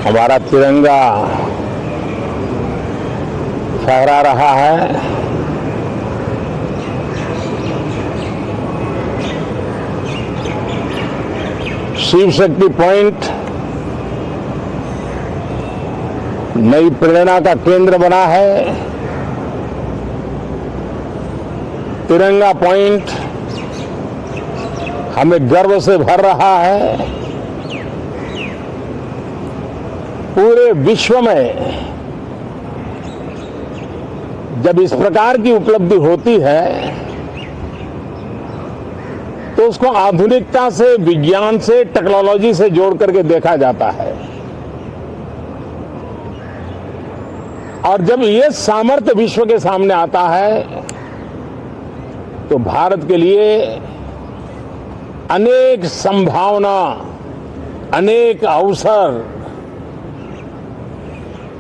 हमारा तिरंगा फहरा रहा है। शिव शक्ति पॉइंट नई प्रेरणा का केंद्र बना है। तिरंगा पॉइंट हमें गर्व से भर रहा है। पूरे विश्व में जब इस प्रकार की उपलब्धि होती है तो उसको आधुनिकता से, विज्ञान से, टेक्नोलॉजी से जोड़ करके देखा जाता है। और जब ये सामर्थ्य विश्व के सामने आता है तो भारत के लिए अनेक संभावना, अनेक अवसर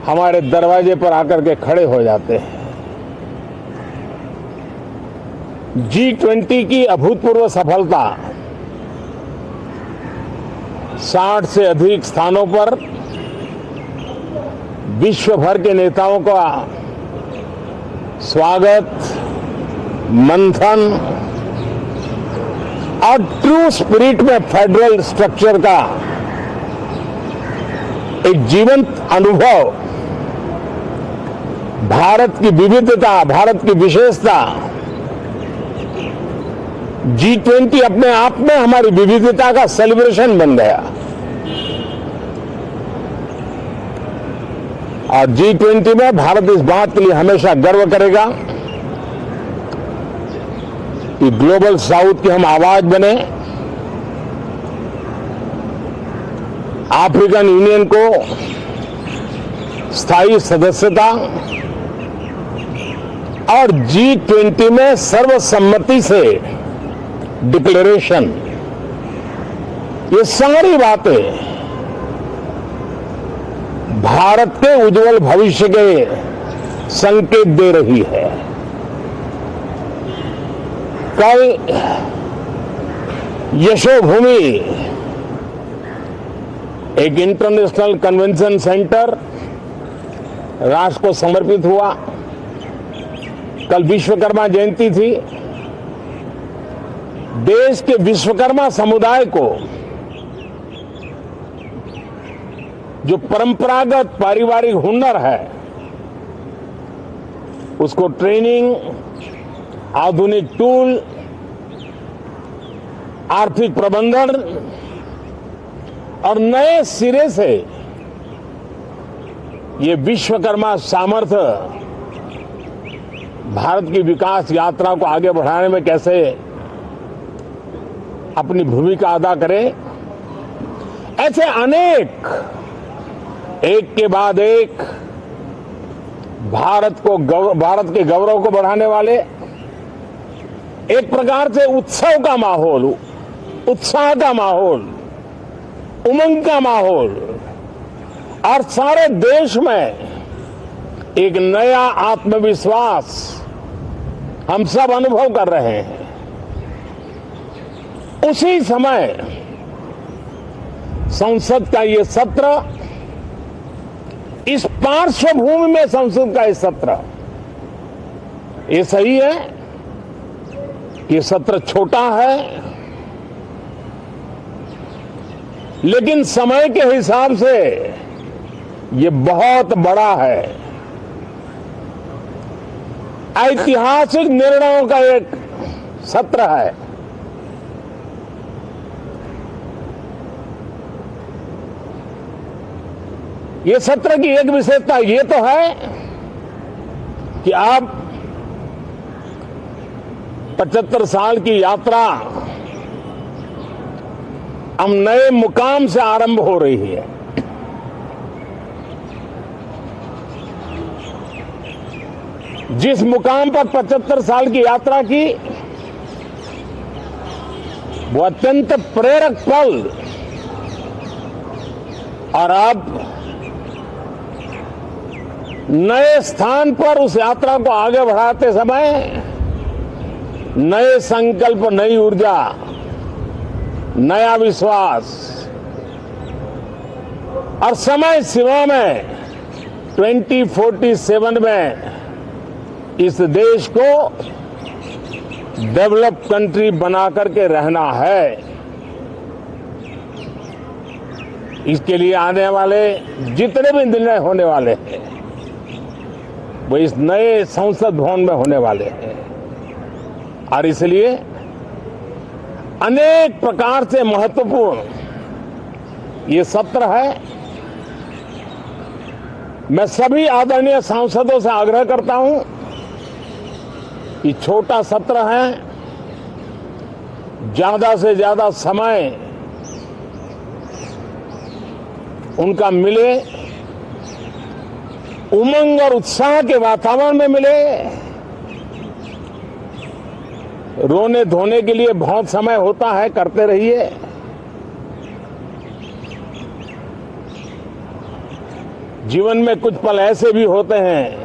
हमारे दरवाजे पर आकर के खड़े हो जाते हैं। G20 की अभूतपूर्व सफलता, 60 से अधिक स्थानों पर विश्व भर के नेताओं का स्वागत, मंथन और ट्रू स्पिरिट में फेडरल स्ट्रक्चर का एक जीवंत अनुभव, भारत की विविधता, भारत की विशेषता, G20 अपने आप में हमारी विविधता का सेलिब्रेशन बन गया। और G20 में भारत इस बात के लिए हमेशा गर्व करेगा कि ग्लोबल साउथ की हम आवाज बने, अफ्रीकन यूनियन को स्थायी सदस्यता और G20 में सर्वसम्मति से डिक्लेरेशन, ये सारी बातें भारत के उज्जवल भविष्य के संकेत दे रही है। कल यशोभूमि एक इंटरनेशनल कन्वेंशन सेंटर राष्ट्र को समर्पित हुआ। कल विश्वकर्मा जयंती थी। देश के विश्वकर्मा समुदाय को जो परंपरागत पारिवारिक हुनर है उसको ट्रेनिंग, आधुनिक टूल, आर्थिक प्रबंधन और नए सिरे से ये विश्वकर्मा सामर्थ्य भारत की विकास यात्रा को आगे बढ़ाने में कैसे अपनी भूमिका अदा करे, ऐसे अनेक एक के बाद एक भारत के गौरव को बढ़ाने वाले, एक प्रकार से उत्सव का माहौल, उत्साह का माहौल, उमंग का माहौल और सारे देश में एक नया आत्मविश्वास हम सब अनुभव कर रहे हैं। उसी समय संसद का ये सत्र, इस पार्श्वभूमि में संसद का ये सत्र, ये सही है कि सत्र छोटा है, लेकिन समय के हिसाब से ये बहुत बड़ा है। ऐतिहासिक निर्णयों का एक सत्र है। ये सत्र की एक विशेषता ये तो है कि अब 75 साल की यात्रा हम नए मुकाम से आरंभ हो रही है। जिस मुकाम पर 75 साल की यात्रा की, वो अत्यंत प्रेरक पल, और अब नए स्थान पर उस यात्रा को आगे बढ़ाते समय नए संकल्प, नई ऊर्जा, नया विश्वास और समय सीमा में 2047 में इस देश को डेवलप कंट्री बना करके रहना है। इसके लिए आने वाले जितने भी निर्णय होने वाले हैं वो इस नए संसद भवन में होने वाले हैं और इसलिए अनेक प्रकार से महत्वपूर्ण ये सत्र है। मैं सभी आदरणीय सांसदों से आग्रह करता हूं कि छोटा सत्र है, ज्यादा से ज्यादा समय उनका मिले, उमंग और उत्साह के वातावरण में मिले। रोने धोने के लिए बहुत समय होता है, करते रहिए। जीवन में कुछ पल ऐसे भी होते हैं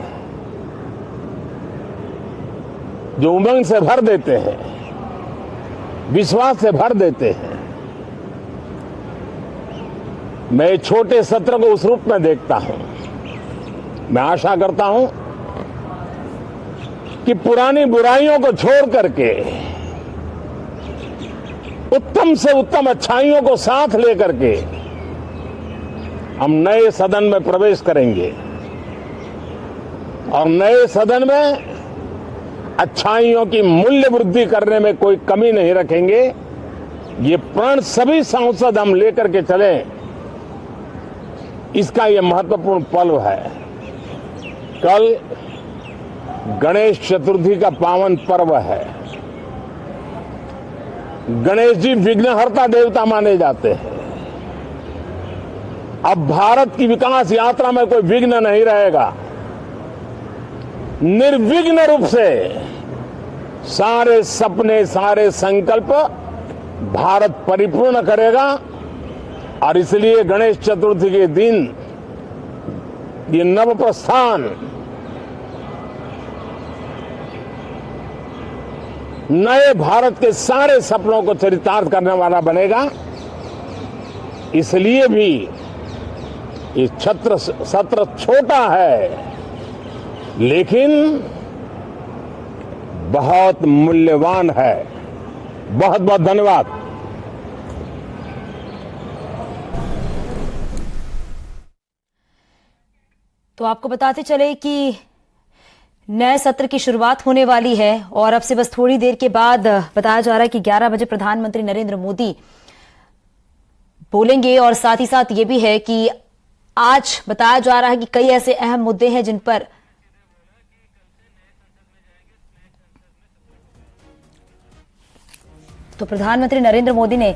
जो उमंग से भर देते हैं, विश्वास से भर देते हैं। मैं छोटे सत्र को उस रूप में देखता हूं। मैं आशा करता हूं कि पुरानी बुराइयों को छोड़ करके उत्तम से उत्तम अच्छाइयों को साथ लेकर के हम नए सदन में प्रवेश करेंगे और नए सदन में अच्छाइयों की मूल्य वृद्धि करने में कोई कमी नहीं रखेंगे। ये प्रण सभी सांसद हम लेकर के चलें, इसका ये महत्वपूर्ण पल है। कल गणेश चतुर्थी का पावन पर्व है। गणेश जी विघ्नहर्ता देवता माने जाते हैं। अब भारत की विकास यात्रा में कोई विघ्न नहीं रहेगा। निर्विघ्न रूप से सारे सपने, सारे संकल्प भारत परिपूर्ण करेगा और इसलिए गणेश चतुर्थी के दिन ये नव प्रस्थान नए भारत के सारे सपनों को चरितार्थ करने वाला बनेगा। इसलिए भी ये सत्र छोटा है लेकिन बहुत मूल्यवान है। बहुत बहुत धन्यवाद। तो आपको बताते चले कि नए सत्र की शुरुआत होने वाली है और अब से बस थोड़ी देर के बाद बताया जा रहा है कि 11 बजे प्रधानमंत्री नरेंद्र मोदी बोलेंगे और साथ ही साथ ये भी है कि आज बताया जा रहा है कि कई ऐसे अहम मुद्दे हैं जिन पर तो प्रधानमंत्री नरेंद्र मोदी ने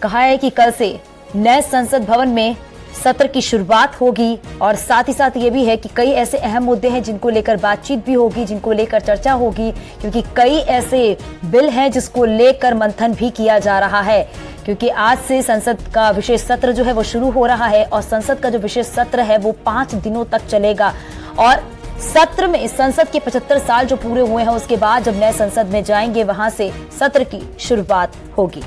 कहा है कि कल से नए संसद भवन में सत्र की शुरुआत होगी और साथ ही साथ ये भी है कि कई ऐसे अहम मुद्दे हैं जिनको लेकर बातचीत भी होगी, जिनको लेकर चर्चा होगी, क्योंकि कई ऐसे बिल हैं जिसको लेकर मंथन भी किया जा रहा है। क्योंकि आज से संसद का विशेष सत्र जो है वो शुरू हो रहा है और संसद का जो विशेष सत्र है वो 5 दिनों तक चलेगा और सत्र में संसद के 75 साल जो पूरे हुए हैं उसके बाद जब नए संसद में जाएंगे वहां से सत्र की शुरुआत होगी।